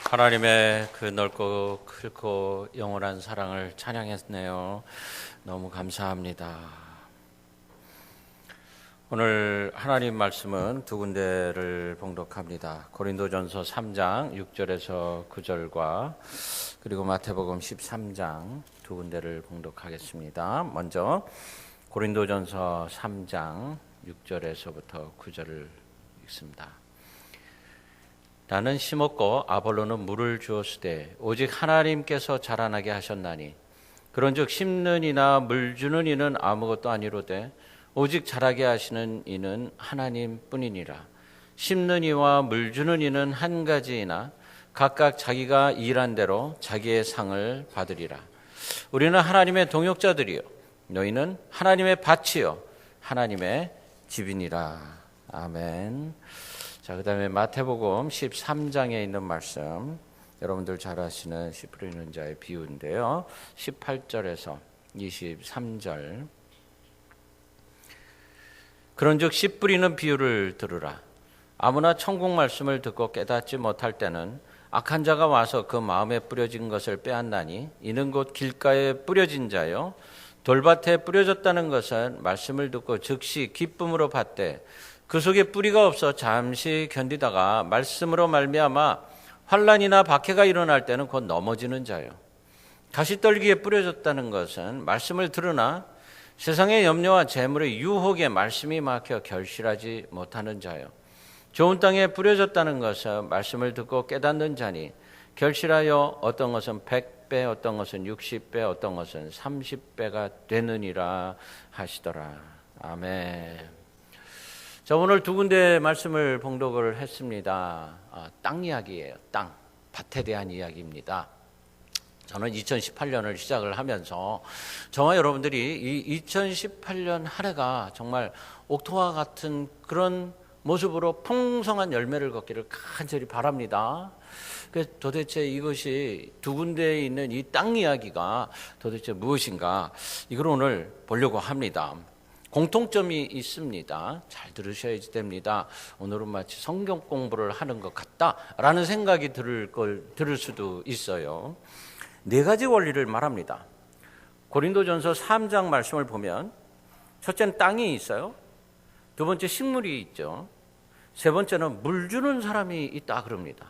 하나님의 그 넓고 크고 영원한 사랑을 찬양했네요. 너무 감사합니다. 오늘 하나님 말씀은 두 군데를 봉독합니다. 고린도전서 3장 6절에서 9절과 그리고 마태복음 13장 두 군데를 봉독하겠습니다. 먼저 고린도전서 3장 6절에서부터 9절을 읽습니다. 나는 심었고 아볼로는 물을 주었으되 오직 하나님께서 자라나게 하셨나니 그런즉 심는 이나 물 주는 이는 아무것도 아니로되 오직 자라게 하시는 이는 하나님뿐이니라. 심는 이와 물 주는 이는 한 가지이나 각각 자기가 일한 대로 자기의 상을 받으리라. 우리는 하나님의 동역자들이요 너희는 하나님의 밭이요 하나님의 집이니라. 아멘. 자, 그 다음에 마태복음 13장에 있는 말씀, 여러분들 잘 아시는 씨 뿌리는 자의 비유인데요. 18절에서 23절. 그런즉 씨 뿌리는 비유를 들으라. 아무나 천국 말씀을 듣고 깨닫지 못할 때는 악한 자가 와서 그 마음에 뿌려진 것을 빼앗나니 이는 곧 길가에 뿌려진 자요 돌밭에 뿌려졌다는 것은 말씀을 듣고 즉시 기쁨으로 받되 그 속에 뿌리가 없어 잠시 견디다가 말씀으로 말미암아 환난이나 박해가 일어날 때는 곧 넘어지는 자요. 가시떨기에 뿌려졌다는 것은 말씀을 들으나 세상의 염려와 재물의 유혹에 말씀이 막혀 결실하지 못하는 자요. 좋은 땅에 뿌려졌다는 것은 말씀을 듣고 깨닫는 자니 결실하여 어떤 것은 100배, 어떤 것은 60배, 어떤 것은 30배가 되느니라 하시더라. 아멘. 자, 오늘 두 군데 말씀을 봉독을 했습니다. 땅 이야기예요. 땅, 밭에 대한 이야기입니다. 저는 2018년을 시작을 하면서 저와 여러분들이 이 2018년 한 해가 정말 옥토와 같은 그런 모습으로 풍성한 열매를 걷기를 간절히 바랍니다. 도대체 이것이 두 군데에 있는 이 땅 이야기가 도대체 무엇인가, 이걸 오늘 보려고 합니다. 공통점이 있습니다. 잘 들으셔야 됩니다. 오늘은 마치 성경 공부를 하는 것 같다라는 생각이 들을 수도 있어요. 네 가지 원리를 말합니다. 고린도전서 3장 말씀을 보면 첫째는 땅이 있어요. 두 번째 식물이 있죠. 세 번째는 물 주는 사람이 있다 그럽니다.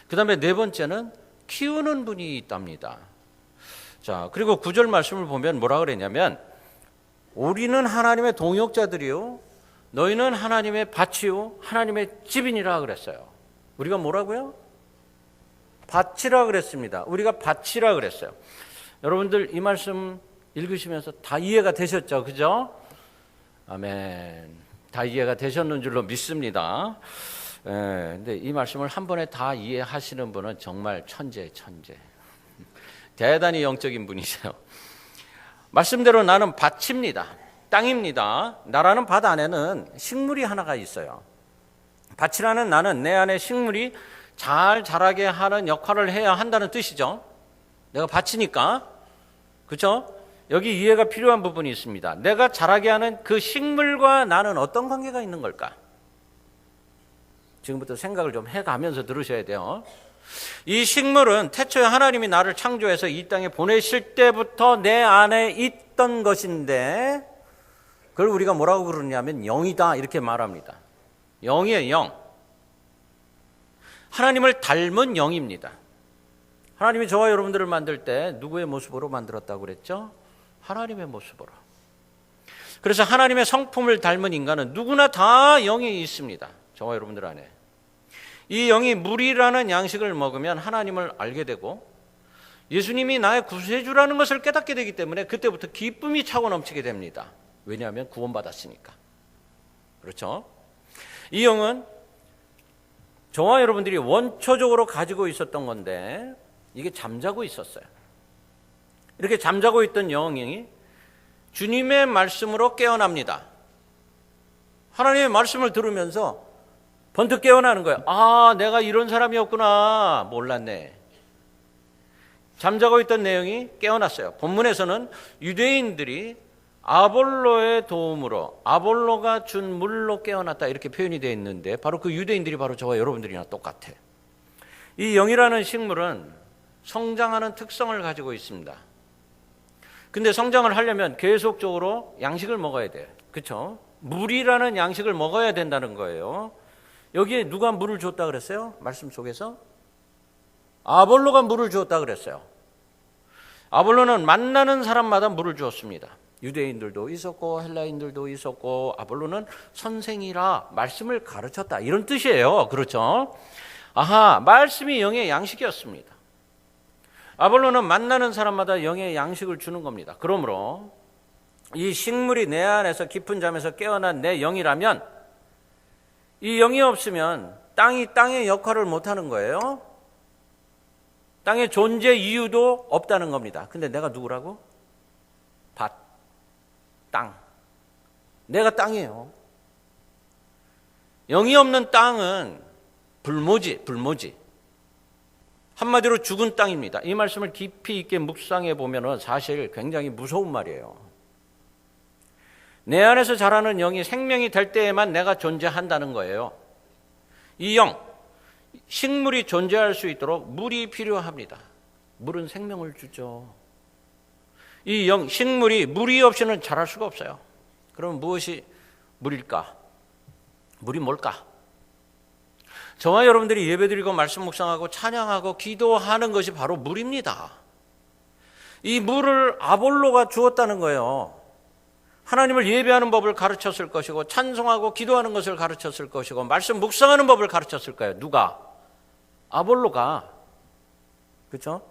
그 다음에 네 번째는 키우는 분이 있답니다. 자, 그리고 9절 말씀을 보면 뭐라 그랬냐면 우리는 하나님의 동역자들이요 너희는 하나님의 밭이요 하나님의 집이니라 그랬어요. 우리가 뭐라고요? 밭이라 그랬습니다. 우리가 밭이라 그랬어요. 여러분들 이 말씀 읽으시면서 다 이해가 되셨죠? 그죠? 아멘. 다 이해가 되셨는 줄로 믿습니다. 근데 이 말씀을 한 번에 다 이해하시는 분은 정말 천재. 대단히 영적인 분이세요. 말씀대로 나는 밭입니다. 땅입니다. 나라는 밭 안에는 식물이 하나가 있어요. 밭이라는 나는 내 안에 식물이 잘 자라게 하는 역할을 해야 한다는 뜻이죠. 내가 밭이니까. 그렇죠? 여기 이해가 필요한 부분이 있습니다. 내가 자라게 하는 그 식물과 나는 어떤 관계가 있는 걸까? 지금부터 생각을 좀 해가면서 들으셔야 돼요. 이 식물은 태초에 하나님이 나를 창조해서 이 땅에 보내실 때부터 내 안에 있던 것인데 그걸 우리가 뭐라고 그러냐면 영이다 이렇게 말합니다. 영이에요, 영. 하나님을 닮은 영입니다. 하나님이 저와 여러분들을 만들 때 누구의 모습으로 만들었다고 그랬죠? 하나님의 모습으로. 그래서 하나님의 성품을 닮은 인간은 누구나 다 영이 있습니다. 저와 여러분들 안에. 이 영이 물이라는 양식을 먹으면 하나님을 알게 되고 예수님이 나의 구세주라는 것을 깨닫게 되기 때문에 그때부터 기쁨이 차고 넘치게 됩니다. 왜냐하면 구원받았으니까. 그렇죠? 이 영은 저와 여러분들이 원초적으로 가지고 있었던 건데 이게 잠자고 있었어요. 이렇게 잠자고 있던 영이 주님의 말씀으로 깨어납니다. 하나님의 말씀을 들으면서 번뜩 깨어나는 거예요. 아, 내가 이런 사람이었구나. 몰랐네. 잠자고 있던 내용이 깨어났어요. 본문에서는 유대인들이 아볼로의 도움으로 아볼로가 준 물로 깨어났다 이렇게 표현이 되어 있는데 바로 그 유대인들이 바로 저와 여러분들이랑 똑같아. 이 영이라는 식물은 성장하는 특성을 가지고 있습니다. 근데 성장을 하려면 계속적으로 양식을 먹어야 돼요. 그렇죠? 물이라는 양식을 먹어야 된다는 거예요. 여기에 누가 물을 줬다 그랬어요? 말씀 속에서? 아볼로가 물을 주었다 그랬어요. 아볼로는 만나는 사람마다 물을 주었습니다. 유대인들도 있었고 헬라인들도 있었고 아볼로는 선생이라 말씀을 가르쳤다 이런 뜻이에요. 그렇죠? 아하, 말씀이 영의 양식이었습니다. 아볼로는 만나는 사람마다 영의 양식을 주는 겁니다. 그러므로 이 식물이 내 안에서 깊은 잠에서 깨어난 내 영이라면 이 영이 없으면 땅이 땅의 역할을 못하는 거예요. 땅의 존재 이유도 없다는 겁니다. 근데 내가 누구라고? 밭, 땅. 내가 땅이에요. 영이 없는 땅은 불모지. 한마디로 죽은 땅입니다. 이 말씀을 깊이 있게 묵상해 보면 사실 굉장히 무서운 말이에요. 내 안에서 자라는 영이 생명이 될 때에만 내가 존재한다는 거예요. 이 영, 식물이 존재할 수 있도록 물이 필요합니다. 물은 생명을 주죠. 이 영, 식물이 물이 없이는 자랄 수가 없어요. 그럼 무엇이 물일까? 물이 뭘까? 저와 여러분들이 예배드리고 말씀 묵상하고 찬양하고 기도하는 것이 바로 물입니다. 이 물을 아볼로가 주었다는 거예요. 하나님을 예배하는 법을 가르쳤을 것이고 찬송하고 기도하는 것을 가르쳤을 것이고 말씀 묵상하는 법을 가르쳤을 거예요. 누가? 아볼로가. 그렇죠?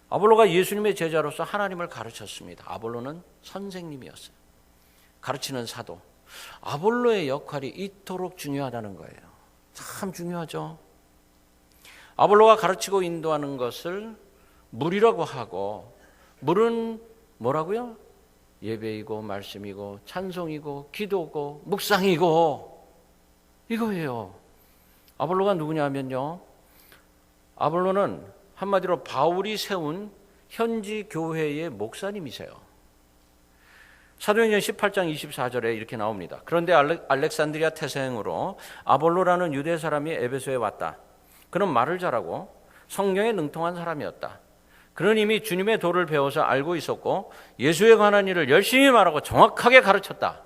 아볼로가 예수님의 제자로서 하나님을 가르쳤습니다. 아볼로는 선생님이었어요. 가르치는 사도. 아볼로의 역할이 이토록 중요하다는 거예요. 참 중요하죠. 아볼로가 가르치고 인도하는 것을 물이라고 하고 물은 뭐라고요? 예배이고 말씀이고 찬송이고 기도고 묵상이고 이거예요. 아볼로가 누구냐면요. 아볼로는 한마디로 바울이 세운 현지 교회의 목사님이세요. 사도행전 18장 24절에 이렇게 나옵니다. 그런데 알렉산드리아 태생으로 아볼로라는 유대 사람이 에베소에 왔다. 그는 말을 잘하고 성령에 능통한 사람이었다. 그는 이미 주님의 도를 배워서 알고 있었고 예수에 관한 일을 열심히 말하고 정확하게 가르쳤다.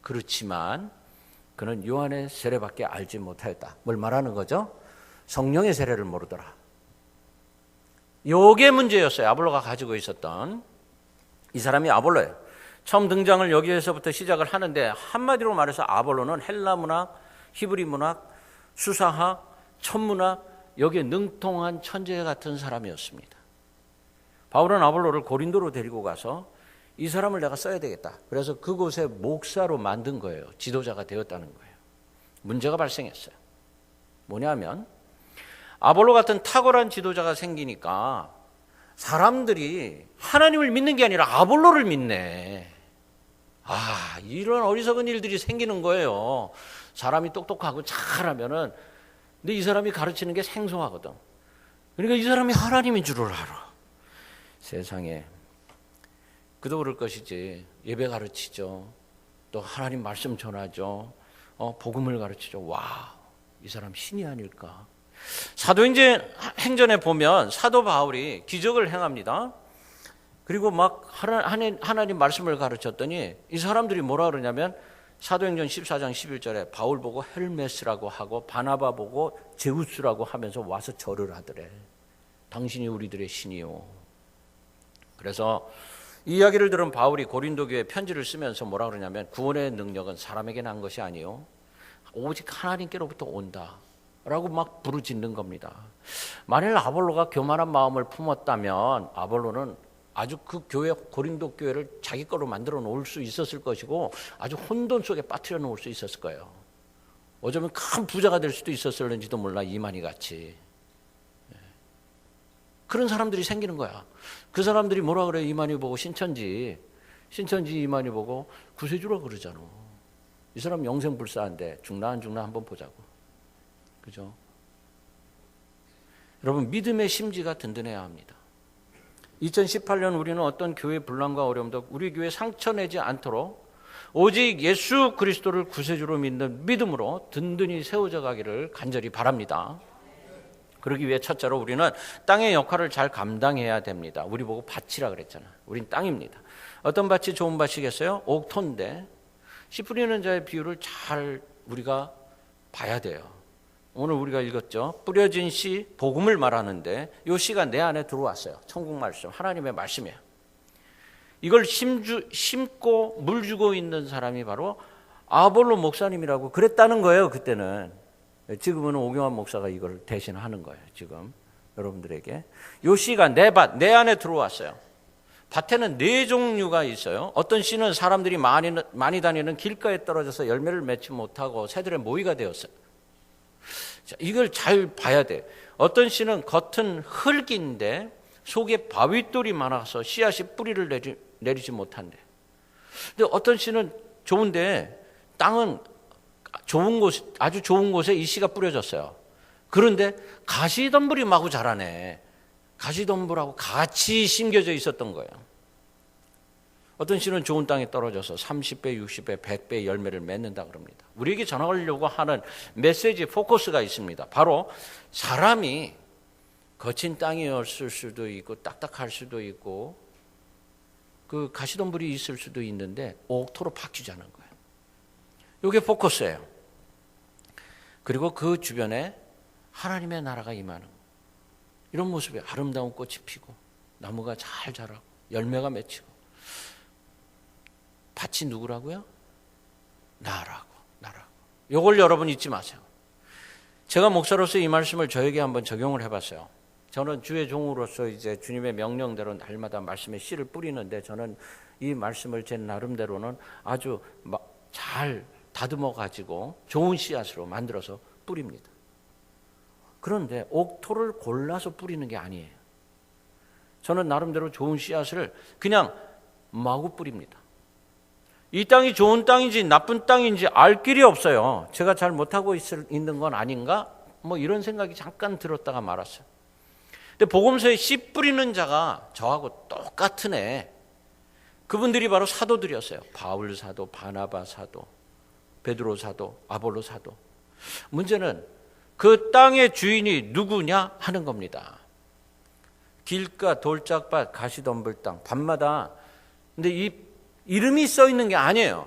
그렇지만 그는 요한의 세례밖에 알지 못하였다. 뭘 말하는 거죠? 성령의 세례를 모르더라. 요게 문제였어요. 아볼로가 가지고 있었던. 이 사람이 아볼로예요. 처음 등장을 여기에서부터 시작을 하는데 한마디로 말해서 아볼로는 헬라 문학, 히브리 문학, 수사학, 천문학 여기에 능통한 천재 같은 사람이었습니다. 바울은 아볼로를 고린도로 데리고 가서 이 사람을 내가 써야 되겠다. 그래서 그곳에 목사로 만든 거예요. 지도자가 되었다는 거예요. 문제가 발생했어요. 뭐냐면 아볼로 같은 탁월한 지도자가 생기니까 사람들이 하나님을 믿는 게 아니라 아볼로를 믿네. 이런 어리석은 일들이 생기는 거예요. 사람이 똑똑하고 잘하면은 근데 이 사람이 가르치는 게 생소하거든. 그러니까 이 사람이 하나님인 줄을 알아. 세상에. 그도 그럴 것이지. 예배 가르치죠. 또 하나님 말씀 전하죠. 복음을 가르치죠. 와, 이 사람 신이 아닐까. 사도행전에 보면 사도 바울이 기적을 행합니다. 그리고 막 하나님 말씀을 가르쳤더니 이 사람들이 뭐라 그러냐면 사도행전 14장 11절에 바울 보고 헬메스라고 하고 바나바 보고 제우스라고 하면서 와서 절을 하더래. 당신이 우리들의 신이요. 그래서 이 이야기를 들은 바울이 고린도 교회에 편지를 쓰면서 뭐라 그러냐면 구원의 능력은 사람에게 난 것이 아니요 오직 하나님께로부터 온다 라고 막 부르짖는 겁니다. 만일 아볼로가 교만한 마음을 품었다면 아볼로는 아주 그 교회 고린도 교회를 자기 거로 만들어 놓을 수 있었을 것이고 아주 혼돈 속에 빠뜨려 놓을 수 있었을 거예요. 어쩌면 큰 부자가 될 수도 있었을는지도 몰라. 이만희 같이. 그런 사람들이 생기는 거야. 그 사람들이 뭐라 그래? 이만희 보고 신천지 이만희 보고 구세주라 그러잖아. 이 사람 영생불사한데 죽나 안 죽나 한번 보자고. 그죠? 여러분 믿음의 심지가 든든해야 합니다. 2018년 우리는 어떤 교회 분란과 어려움도 우리 교회 상처내지 않도록 오직 예수 그리스도를 구세주로 믿는 믿음으로 든든히 세워져 가기를 간절히 바랍니다. 그러기 위해 첫째로 우리는 땅의 역할을 잘 감당해야 됩니다. 우리 보고 밭이라 그랬잖아. 우린 땅입니다. 어떤 밭이 좋은 밭이겠어요? 옥토인데 씨 뿌리는 자의 비유를 잘 우리가 봐야 돼요. 오늘 우리가 읽었죠. 뿌려진 씨, 복음을 말하는데 이 씨가 내 안에 들어왔어요. 천국 말씀, 하나님의 말씀이에요. 이걸 심고 물 주고 있는 사람이 바로 아볼로 목사님이라고 그랬다는 거예요. 그때는. 지금은 오경환 목사가 이걸 대신하는 거예요. 지금 여러분들에게 이 씨가 내 밭, 내 안에 들어왔어요. 밭에는 네 종류가 있어요. 어떤 씨는 사람들이 많이 다니는 길가에 떨어져서 열매를 맺지 못하고 새들의 모이가 되었어요. 자, 이걸 잘 봐야 돼. 어떤 씨는 겉은 흙인데 속에 바위돌이 많아서 씨앗이 뿌리를 내리지 못한대. 근데 어떤 씨는 좋은데 땅은 좋은 곳, 아주 좋은 곳에 이 씨가 뿌려졌어요. 그런데 가시덤불이 마구 자라네. 가시덤불하고 같이 심겨져 있었던 거예요. 어떤 씨는 좋은 땅에 떨어져서 30배, 60배, 100배 열매를 맺는다 그럽니다. 우리에게 전하려고 하는 메시지 포커스가 있습니다. 바로 사람이 거친 땅이었을 수도 있고 딱딱할 수도 있고 그 가시덤불이 있을 수도 있는데 옥토로 바뀌자는 거예요. 이게 포커스예요. 그리고 그 주변에 하나님의 나라가 임하는 이런 모습에 아름다운 꽃이 피고 나무가 잘 자라고 열매가 맺히고 밭이 누구라고요? 나라고. 이걸 여러분 잊지 마세요. 제가 목사로서 이 말씀을 저에게 한번 적용을 해봤어요. 저는 주의 종으로서 이제 주님의 명령대로 날마다 말씀의 씨를 뿌리는데 저는 이 말씀을 제 나름대로는 아주 잘 다듬어 가지고 좋은 씨앗으로 만들어서 뿌립니다. 그런데 옥토를 골라서 뿌리는 게 아니에요. 저는 나름대로 좋은 씨앗을 그냥 마구 뿌립니다. 이 땅이 좋은 땅인지 나쁜 땅인지 알 길이 없어요. 제가 잘 못하고 있는 건 아닌가? 뭐 이런 생각이 잠깐 들었다가 말았어요. 근데 복음서에 씨 뿌리는 자가 저하고 똑같은 애. 그분들이 바로 사도들이었어요. 바울 사도, 바나바 사도, 베드로 사도, 아볼로 사도. 문제는 그 땅의 주인이 누구냐 하는 겁니다. 길가, 돌짝밭, 가시덤불 땅, 밤마다. 근데 이 이름이 써 있는 게 아니에요.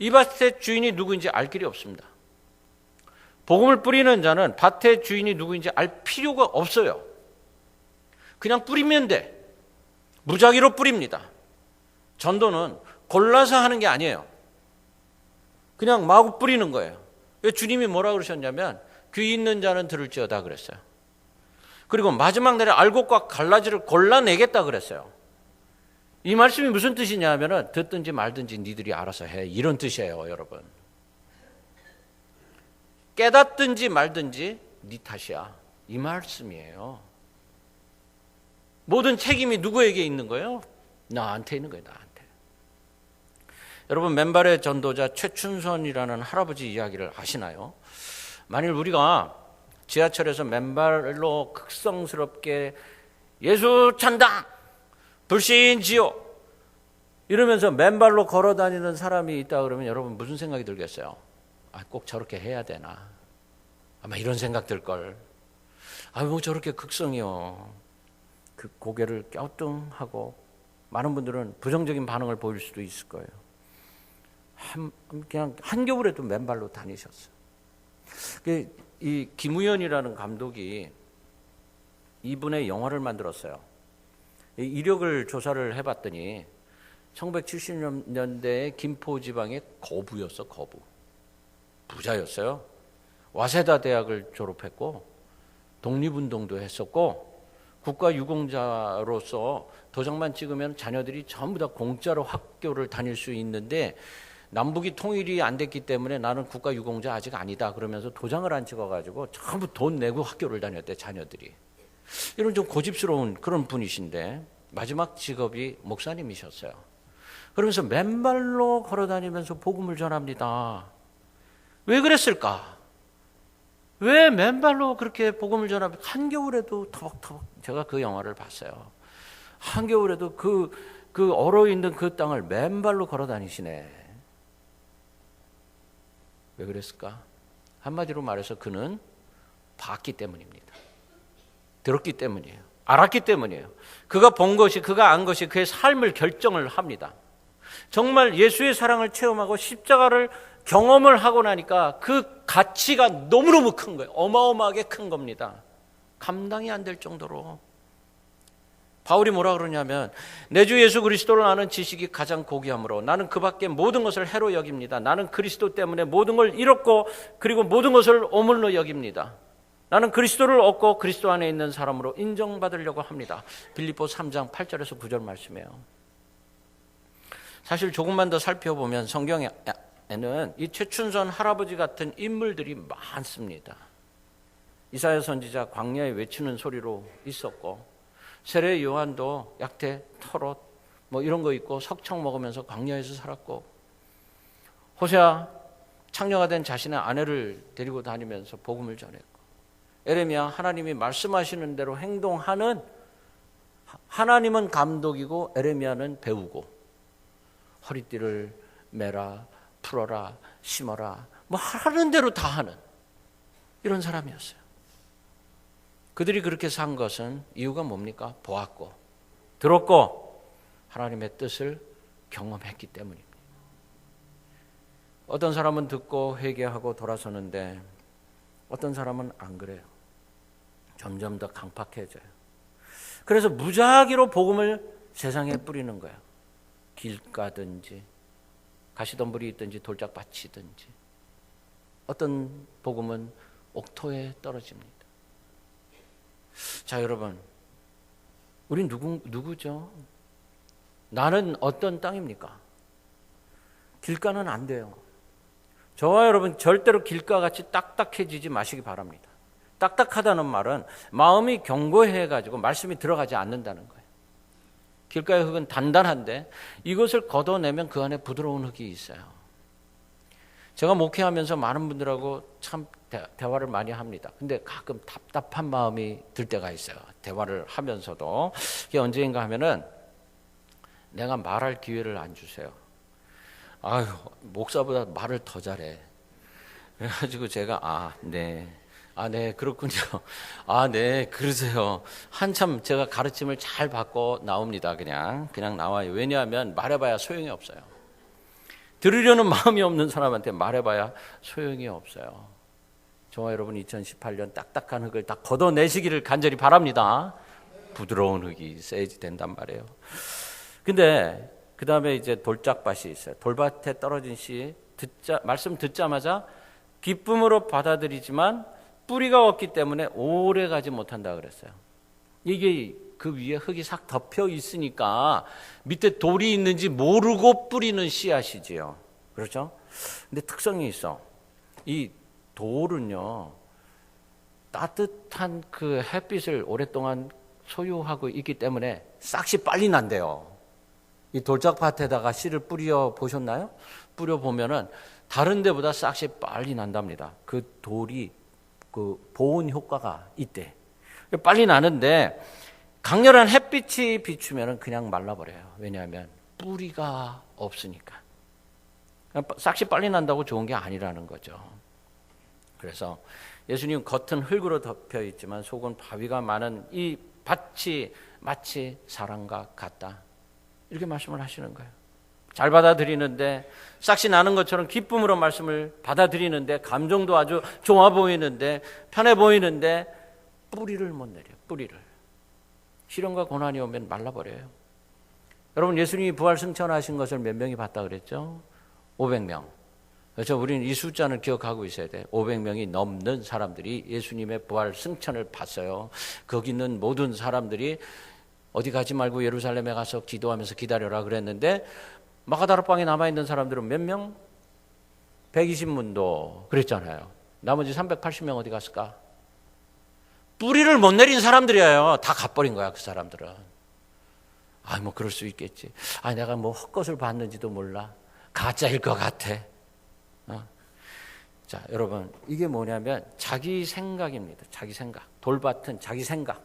이 밭의 주인이 누구인지 알 길이 없습니다. 복음을 뿌리는 자는 밭의 주인이 누구인지 알 필요가 없어요. 그냥 뿌리면 돼. 무작위로 뿌립니다. 전도는 골라서 하는 게 아니에요. 그냥 마구 뿌리는 거예요. 주님이 뭐라 그러셨냐면 귀 있는 자는 들을지어다 그랬어요. 그리고 마지막 날에 알곡과 갈라지를 골라내겠다 그랬어요. 이 말씀이 무슨 뜻이냐 하면은 듣든지 말든지 니들이 알아서 해. 이런 뜻이에요, 여러분. 깨닫든지 말든지 네 탓이야. 이 말씀이에요. 모든 책임이 누구에게 있는 거예요? 나한테 있는 거예요, 나한테. 여러분, 맨발의 전도자 최춘선이라는 할아버지 이야기를 아시나요? 만일 우리가 지하철에서 맨발로 극성스럽게 예수 찬당! 불신지요! 이러면서 맨발로 걸어 다니는 사람이 있다 그러면 여러분 무슨 생각이 들겠어요? 아, 꼭 저렇게 해야 되나? 아마 이런 생각 들걸. 아, 뭐 저렇게 극성이요. 그 고개를 갸우뚱하고 많은 분들은 부정적인 반응을 보일 수도 있을 거예요. 그냥 한겨울에도 맨발로 다니셨어요. 이 김우현이라는 감독이 이분의 영화를 만들었어요. 이력을 조사를 해봤더니 1970년대에 김포 지방의 거부였어, 거부. 부자였어요. 와세다 대학을 졸업했고 독립운동도 했었고 국가유공자로서 도장만 찍으면 자녀들이 전부 다 공짜로 학교를 다닐 수 있는데 남북이 통일이 안 됐기 때문에 나는 국가유공자 아직 아니다 그러면서 도장을 안 찍어가지고 전부 돈 내고 학교를 다녔대, 자녀들이. 이런 좀 고집스러운 그런 분이신데 마지막 직업이 목사님이셨어요. 그러면서 맨발로 걸어다니면서 복음을 전합니다. 왜 그랬을까? 왜 맨발로 그렇게 복음을 전합니까? 한겨울에도 터벅터벅. 제가 그 영화를 봤어요. 한겨울에도 그 얼어있는 그 땅을 맨발로 걸어다니시네. 왜 그랬을까? 한마디로 말해서 그는 봤기 때문입니다. 들었기 때문이에요. 알았기 때문이에요. 그가 본 것이, 그가 안 것이 그의 삶을 결정을 합니다. 정말 예수의 사랑을 체험하고 십자가를 경험을 하고 나니까 그 가치가 너무너무 큰 거예요. 어마어마하게 큰 겁니다. 감당이 안 될 정도로. 바울이 뭐라 그러냐면 내 주 예수 그리스도를 아는 지식이 가장 고귀하므로 나는 그 밖에 모든 것을 해로 여깁니다. 나는 그리스도 때문에 모든 걸 잃었고 그리고 모든 것을 오물로 여깁니다. 나는 그리스도를 얻고 그리스도 안에 있는 사람으로 인정받으려고 합니다. 빌립보 3장 8절에서 9절 말씀이에요. 사실 조금만 더 살펴보면 성경에는 이 최춘선 할아버지 같은 인물들이 많습니다. 이사야 선지자 광야에 외치는 소리로 있었고, 세례 요한도 약태, 털옷 뭐 이런 거 입고 석청 먹으면서 광야에서 살았고, 호세아 창녀가 된 자신의 아내를 데리고 다니면서 복음을 전했고, 에레미야 하나님이 말씀하시는 대로 행동하는, 하나님은 감독이고 에레미야는 배우고, 허리띠를 매라, 풀어라, 심어라, 뭐 하는 대로 다 하는 이런 사람이었어요. 그들이 그렇게 산 것은 이유가 뭡니까? 보았고 들었고 하나님의 뜻을 경험했기 때문입니다. 어떤 사람은 듣고 회개하고 돌아서는데 어떤 사람은 안 그래요. 점점 더 강팍해져요. 그래서 무작위로 복음을 세상에 뿌리는 거예요. 길가든지 가시덤불이 있든지 돌짝밭이든지. 어떤 복음은 옥토에 떨어집니다. 자, 여러분, 우린 누구죠? 나는 어떤 땅입니까? 길가는 안 돼요. 저와 여러분 절대로 길가같이 딱딱해지지 마시기 바랍니다. 딱딱하다는 말은 마음이 견고해가지고 말씀이 들어가지 않는다는 거예요. 길가의 흙은 단단한데 이것을 걷어내면 그 안에 부드러운 흙이 있어요. 제가 목회하면서 많은 분들하고 참 대화를 많이 합니다. 근데 가끔 답답한 마음이 들 때가 있어요. 대화를 하면서도. 이게 언제인가 하면은 내가 말할 기회를 안 주세요. 아유, 목사보다 말을 더 잘해. 그래가지고 제가 네, 그렇군요. 네, 그러세요. 한참 제가 가르침을 잘 받고 나옵니다. 그냥 나와요. 왜냐하면 말해봐야 소용이 없어요. 들으려는 마음이 없는 사람한테 말해봐야 소용이 없어요. 저와 여러분 2018년 딱딱한 흙을 다 걷어내시기를 간절히 바랍니다. 부드러운 흙이 있어야지 된단 말이에요. 근데 그 다음에 이제 돌짝밭이 있어요. 돌밭에 떨어진 씨 말씀 듣자마자 기쁨으로 받아들이지만 뿌리가 없기 때문에 오래 가지 못한다 그랬어요. 이게 그 위에 흙이 싹 덮여 있으니까 밑에 돌이 있는지 모르고 뿌리는 씨앗이지요. 그렇죠? 근데 특성이 있어. 이 돌은요, 따뜻한 그 햇빛을 오랫동안 소유하고 있기 때문에 싹이 빨리 난대요. 이 돌짝밭에다가 씨를 뿌려 보셨나요? 뿌려 보면은 다른 데보다 싹이 빨리 난답니다. 그 돌이 그 보온 효과가 있대. 빨리 나는데 강렬한 햇빛이 비추면 그냥 말라버려요. 왜냐하면 뿌리가 없으니까. 싹이 빨리 난다고 좋은 게 아니라는 거죠. 그래서 예수님 겉은 흙으로 덮여 있지만 속은 바위가 많은 이 밭이 마치 사랑과 같다. 이렇게 말씀을 하시는 거예요. 잘 받아들이는데 싹이 나는 것처럼 기쁨으로 말씀을 받아들이는데 감정도 아주 좋아 보이는데 편해 보이는데 뿌리를 못 내려요. 뿌리를. 시련과 고난이 오면 말라버려요. 여러분, 예수님이 부활 승천하신 것을 몇 명이 봤다 그랬죠? 500명. 그래서 우리는 이 숫자는 기억하고 있어야 돼. 500명이 넘는 사람들이 예수님의 부활 승천을 봤어요. 거기 있는 모든 사람들이 어디 가지 말고 예루살렘에 가서 기도하면서 기다려라 그랬는데 마가다락방에 남아있는 사람들은 몇 명? 120문도 그랬잖아요. 나머지 380명 어디 갔을까? 뿌리를 못 내린 사람들이에요. 다 가버린 거야, 그 사람들은. 뭐 그럴 수 있겠지. 내가 뭐 헛것을 봤는지도 몰라. 가짜일 것 같아. 자, 여러분, 이게 뭐냐면 자기 생각입니다. 자기 생각. 돌밭은 자기 생각.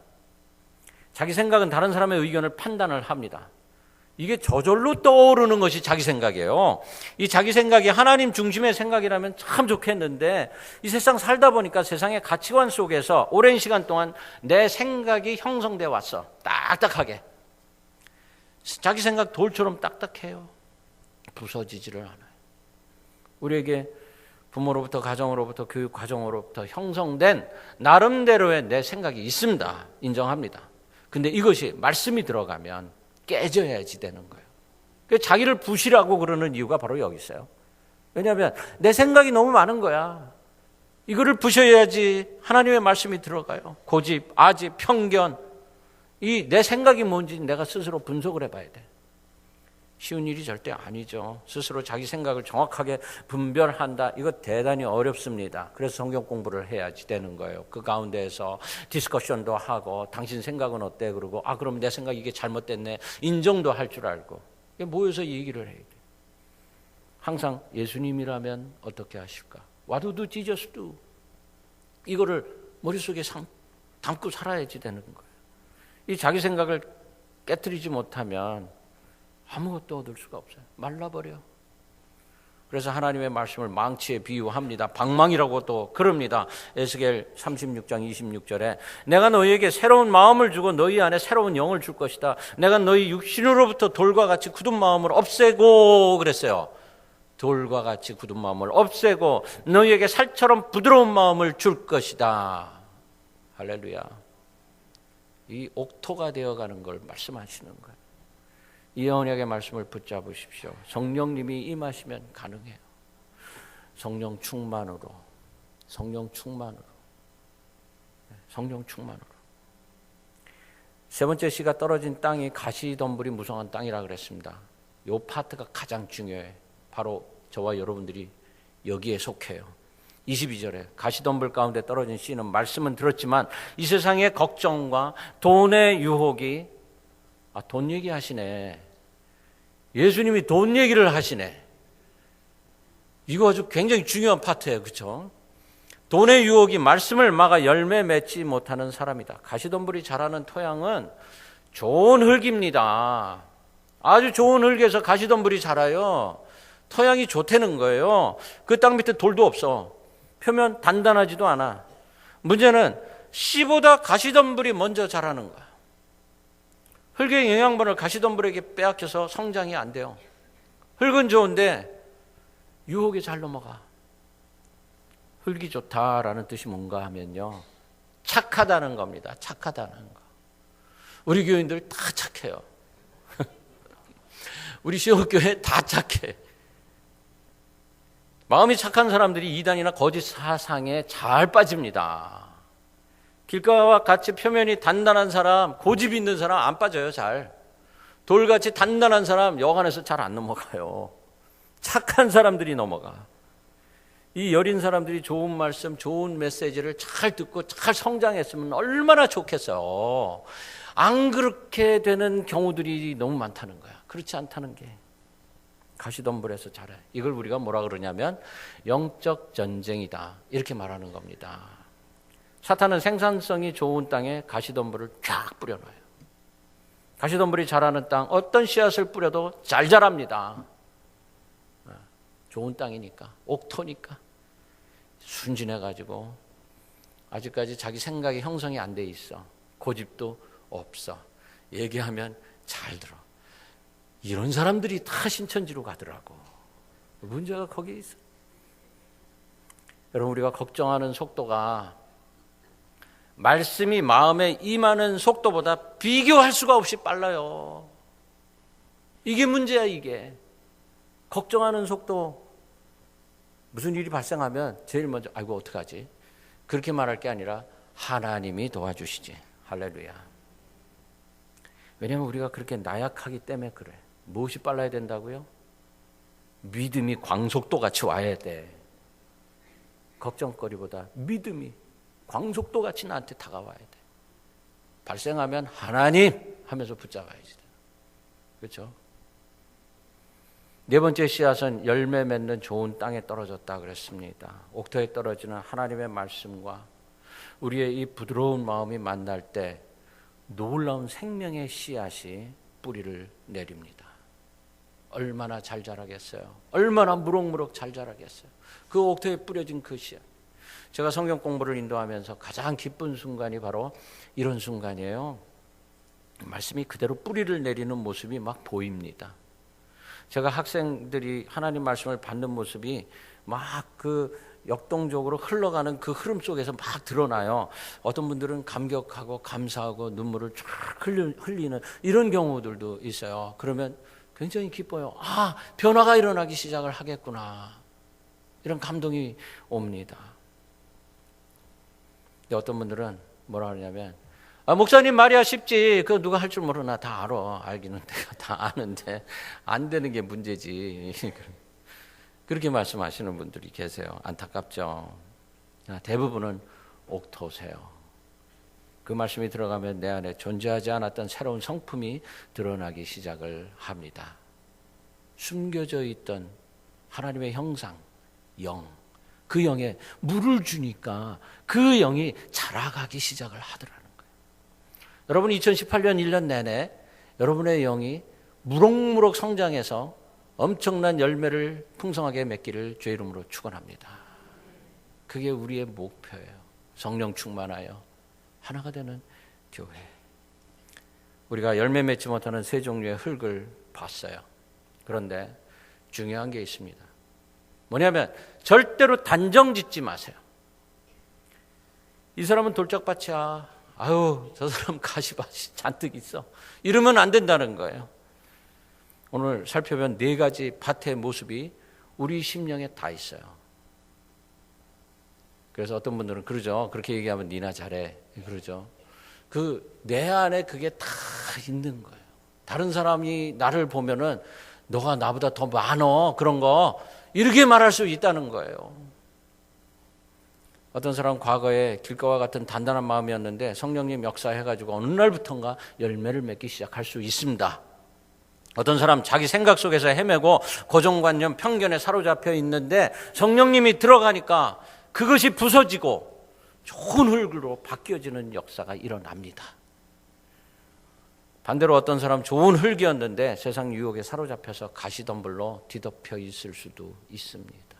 자기 생각은 다른 사람의 의견을 판단을 합니다. 이게 저절로 떠오르는 것이 자기 생각이에요. 이 자기 생각이 하나님 중심의 생각이라면 참 좋겠는데 이 세상 살다 보니까 세상의 가치관 속에서 오랜 시간 동안 내 생각이 형성돼 왔어. 딱딱하게. 자기 생각 돌처럼 딱딱해요. 부서지지를 않아요. 우리에게 부모로부터, 가정으로부터, 교육 과정으로부터 형성된 나름대로의 내 생각이 있습니다. 인정합니다. 근데 이것이 말씀이 들어가면 깨져야지 되는 거예요. 그래서 자기를 부시라고 그러는 이유가 바로 여기 있어요. 왜냐하면 내 생각이 너무 많은 거야. 이거를 부셔야지 하나님의 말씀이 들어가요. 고집, 아집, 편견. 이 내 생각이 뭔지 내가 스스로 분석을 해봐야 돼. 쉬운 일이 절대 아니죠. 스스로 자기 생각을 정확하게 분별한다. 이거 대단히 어렵습니다. 그래서 성경 공부를 해야지 되는 거예요. 그 가운데에서 디스커션도 하고 당신 생각은 어때? 그러고 그럼 내 생각 이게 잘못됐네. 인정도 할 줄 알고 모여서 얘기를 해야 돼. 항상 예수님이라면 어떻게 하실까? What would Jesus do? 이거를 머릿속에 담고 살아야지 되는 거예요. 이 자기 생각을 깨트리지 못하면 아무것도 얻을 수가 없어요. 말라버려. 그래서 하나님의 말씀을 망치에 비유합니다. 방망이라고 또 그럽니다. 에스겔 36장 26절에 내가 너희에게 새로운 마음을 주고 너희 안에 새로운 영을 줄 것이다. 내가 너희 육신으로부터 돌과 같이 굳은 마음을 없애고 그랬어요. 돌과 같이 굳은 마음을 없애고 너희에게 살처럼 부드러운 마음을 줄 것이다. 할렐루야. 이 옥토가 되어가는 걸 말씀하시는 거예요. 이 언약의 말씀을 붙잡으십시오. 성령님이 임하시면 가능해요. 성령 충만으로. 세 번째 씨가 떨어진 땅이 가시덤불이 무성한 땅이라 그랬습니다. 이 파트가 가장 중요해요. 바로 저와 여러분들이 여기에 속해요. 22절에 가시덤불 가운데 떨어진 씨는 말씀은 들었지만 이 세상의 걱정과 돈의 유혹이 돈 얘기하시네. 예수님이 돈 얘기를 하시네. 이거 아주 굉장히 중요한 파트예요. 그렇죠? 돈의 유혹이 말씀을 막아 열매 맺지 못하는 사람이다. 가시덤불이 자라는 토양은 좋은 흙입니다. 아주 좋은 흙에서 가시덤불이 자라요. 토양이 좋다는 거예요. 그 땅 밑에 돌도 없어. 표면 단단하지도 않아. 문제는 씨보다 가시덤불이 먼저 자라는 거야. 흙의 영양분을 가시덤불에게 빼앗겨서 성장이 안 돼요. 흙은 좋은데 유혹에 잘 넘어가. 흙이 좋다라는 뜻이 뭔가 하면요. 착하다는 겁니다. 착하다는 거. 우리 교인들 다 착해요. 우리 시옷교회 다 착해. 마음이 착한 사람들이 이단이나 거짓 사상에 잘 빠집니다. 길가와 같이 표면이 단단한 사람, 고집 있는 사람 안 빠져요, 잘. 돌같이 단단한 사람 여간에서 잘 안 넘어가요. 착한 사람들이 넘어가. 이 여린 사람들이 좋은 말씀, 좋은 메시지를 잘 듣고 잘 성장했으면 얼마나 좋겠어요. 안 그렇게 되는 경우들이 너무 많다는 거야. 그렇지 않다는 게. 가시덤불에서 자라요. 이걸 우리가 뭐라 그러냐면 영적 전쟁이다. 이렇게 말하는 겁니다. 사탄은 생산성이 좋은 땅에 가시덤불을 쫙 뿌려놔요. 가시덤불이 자라는 땅, 어떤 씨앗을 뿌려도 잘 자랍니다. 좋은 땅이니까, 옥토니까. 순진해가지고 아직까지 자기 생각이 형성이 안 돼 있어. 고집도 없어. 얘기하면 잘 들어. 이런 사람들이 다 신천지로 가더라고. 문제가 거기에 있어. 여러분, 우리가 걱정하는 속도가 말씀이 마음에 임하는 속도보다 비교할 수가 없이 빨라요. 이게 문제야, 이게. 걱정하는 속도, 무슨 일이 발생하면 제일 먼저 아이고 어떡하지? 그렇게 말할 게 아니라 하나님이 도와주시지. 할렐루야. 왜냐하면 우리가 그렇게 나약하기 때문에 그래. 무엇이 빨라야 된다고요? 믿음이 광속도 같이 와야 돼. 걱정거리보다 믿음이 광속도 같이 나한테 다가와야 돼. 발생하면 하나님 하면서 붙잡아야지. 그렇죠? 네 번째 씨앗은 열매 맺는 좋은 땅에 떨어졌다 그랬습니다. 옥토에 떨어지는 하나님의 말씀과 우리의 이 부드러운 마음이 만날 때 놀라운 생명의 씨앗이 뿌리를 내립니다. 얼마나 잘 자라겠어요. 얼마나 무럭무럭 잘 자라겠어요. 그 옥토에 뿌려진 그 씨앗. 제가 성경 공부를 인도하면서 가장 기쁜 순간이 바로 이런 순간이에요. 말씀이 그대로 뿌리를 내리는 모습이 막 보입니다. 제가 학생들이 하나님 말씀을 받는 모습이 막 그 역동적으로 흘러가는 그 흐름 속에서 막 드러나요. 어떤 분들은 감격하고 감사하고 눈물을 쫙 흘리는 이런 경우들도 있어요. 그러면 굉장히 기뻐요. 아, 변화가 일어나기 시작을 하겠구나. 이런 감동이 옵니다. 근데 어떤 분들은 뭐라 그러냐면, 아, 목사님 말이야 쉽지. 그거 누가 할 줄 모르나. 다 알아. 알기는 내가 다 아는데 안 되는 게 문제지. 그렇게 말씀하시는 분들이 계세요. 안타깝죠. 대부분은 옥토세요. 그 말씀이 들어가면 내 안에 존재하지 않았던 새로운 성품이 드러나기 시작을 합니다. 숨겨져 있던 하나님의 형상, 영, 그 영에 물을 주니까 그 영이 자라가기 시작을 하더라는 거예요. 여러분 2018년 1년 내내 여러분의 영이 무럭무럭 성장해서 엄청난 열매를 풍성하게 맺기를 주의 이름으로 축원합니다. 그게 우리의 목표예요. 성령 충만하여 하나가 되는 교회. 우리가 열매 맺지 못하는 세 종류의 흙을 봤어요. 그런데 중요한 게 있습니다. 뭐냐면 절대로 단정 짓지 마세요. 이 사람은 돌짝밭이야. 아유, 저 사람 가시밭이 잔뜩 있어. 이러면 안 된다는 거예요. 오늘 살펴본 네 가지 밭의 모습이 우리 심령에 다 있어요. 그래서 어떤 분들은 그러죠. 그렇게 얘기하면 니나 잘해. 그러죠. 내 안에 그게 다 있는 거예요. 다른 사람이 나를 보면은 너가 나보다 더 많어. 그런 거. 이렇게 말할 수 있다는 거예요. 어떤 사람은 과거에 길가와 같은 단단한 마음이었는데 성령님 역사해가지고 어느 날부턴가 열매를 맺기 시작할 수 있습니다. 어떤 사람 자기 생각 속에서 헤매고 고정관념, 편견에 사로잡혀 있는데 성령님이 들어가니까 그것이 부서지고 좋은 흙으로 바뀌어지는 역사가 일어납니다. 반대로 어떤 사람 좋은 흙이었는데 세상 유혹에 사로잡혀서 가시덤불로 뒤덮여 있을 수도 있습니다.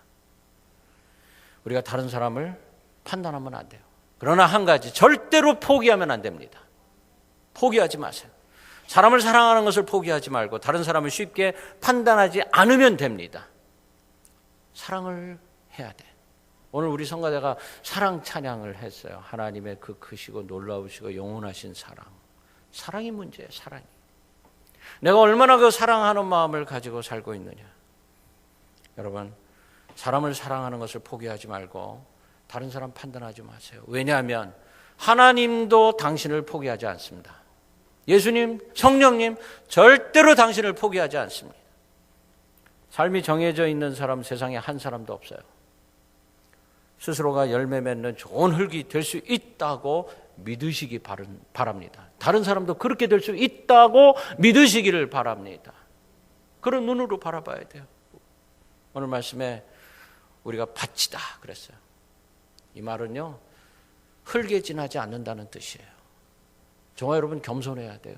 우리가 다른 사람을 판단하면 안 돼요. 그러나 한 가지, 절대로 포기하면 안 됩니다. 포기하지 마세요. 사람을 사랑하는 것을 포기하지 말고 다른 사람을 쉽게 판단하지 않으면 됩니다. 사랑을 해야 돼. 오늘 우리 성가대가 사랑 찬양을 했어요. 하나님의 그 크시고 놀라우시고 영원하신 사랑. 사랑이 문제예요. 사랑이. 내가 얼마나 그 사랑하는 마음을 가지고 살고 있느냐. 여러분, 사람을 사랑하는 것을 포기하지 말고 다른 사람 판단하지 마세요. 왜냐하면 하나님도 당신을 포기하지 않습니다. 예수님, 성령님 절대로 당신을 포기하지 않습니다. 삶이 정해져 있는 사람 세상에 한 사람도 없어요. 스스로가 열매 맺는 좋은 흙이 될 수 있다고 믿으시기 바랍니다. 다른 사람도 그렇게 될 수 있다고 믿으시기를 바랍니다. 그런 눈으로 바라봐야 돼요. 오늘 말씀에 우리가 밭이다 그랬어요. 이 말은요, 흙에 지나지 않는다는 뜻이에요. 정말 여러분 겸손해야 돼요.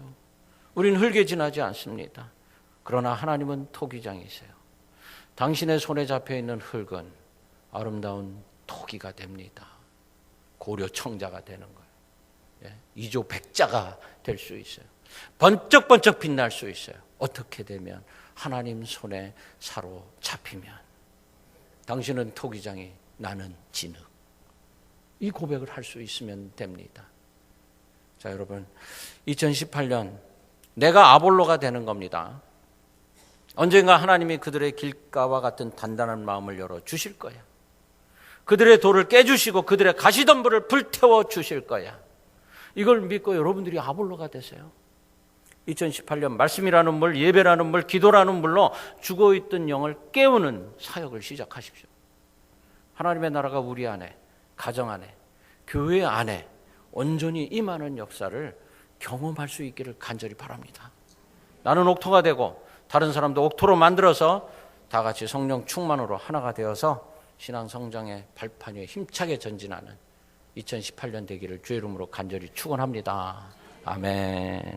우리는 흙에 지나지 않습니다. 그러나 하나님은 토기장이세요. 당신의 손에 잡혀있는 흙은 아름다운 토기가 됩니다. 고려청자가 되는 거예요. 이조 백자가 될 수 있어요. 번쩍번쩍 빛날 수 있어요. 어떻게 되면 하나님 손에 사로잡히면. 당신은 토기장이, 나는 진흙. 이 고백을 할 수 있으면 됩니다. 자, 여러분, 2018년 내가 아볼로가 되는 겁니다. 언젠가 하나님이 그들의 길가와 같은 단단한 마음을 열어 주실 거야. 그들의 돌을 깨주시고 그들의 가시덤불을 불태워 주실 거야. 이걸 믿고 여러분들이 아볼로가 되세요. 2018년 말씀이라는 물, 예배라는 물, 기도라는 물로 죽어있던 영을 깨우는 사역을 시작하십시오. 하나님의 나라가 우리 안에, 가정 안에, 교회 안에 온전히 임하는 역사를 경험할 수 있기를 간절히 바랍니다. 나는 옥토가 되고 다른 사람도 옥토로 만들어서 다 같이 성령 충만으로 하나가 되어서 신앙 성장의 발판 위에 힘차게 전진하는 2018년 되기를 주의 이름으로 간절히 축원합니다. 아멘.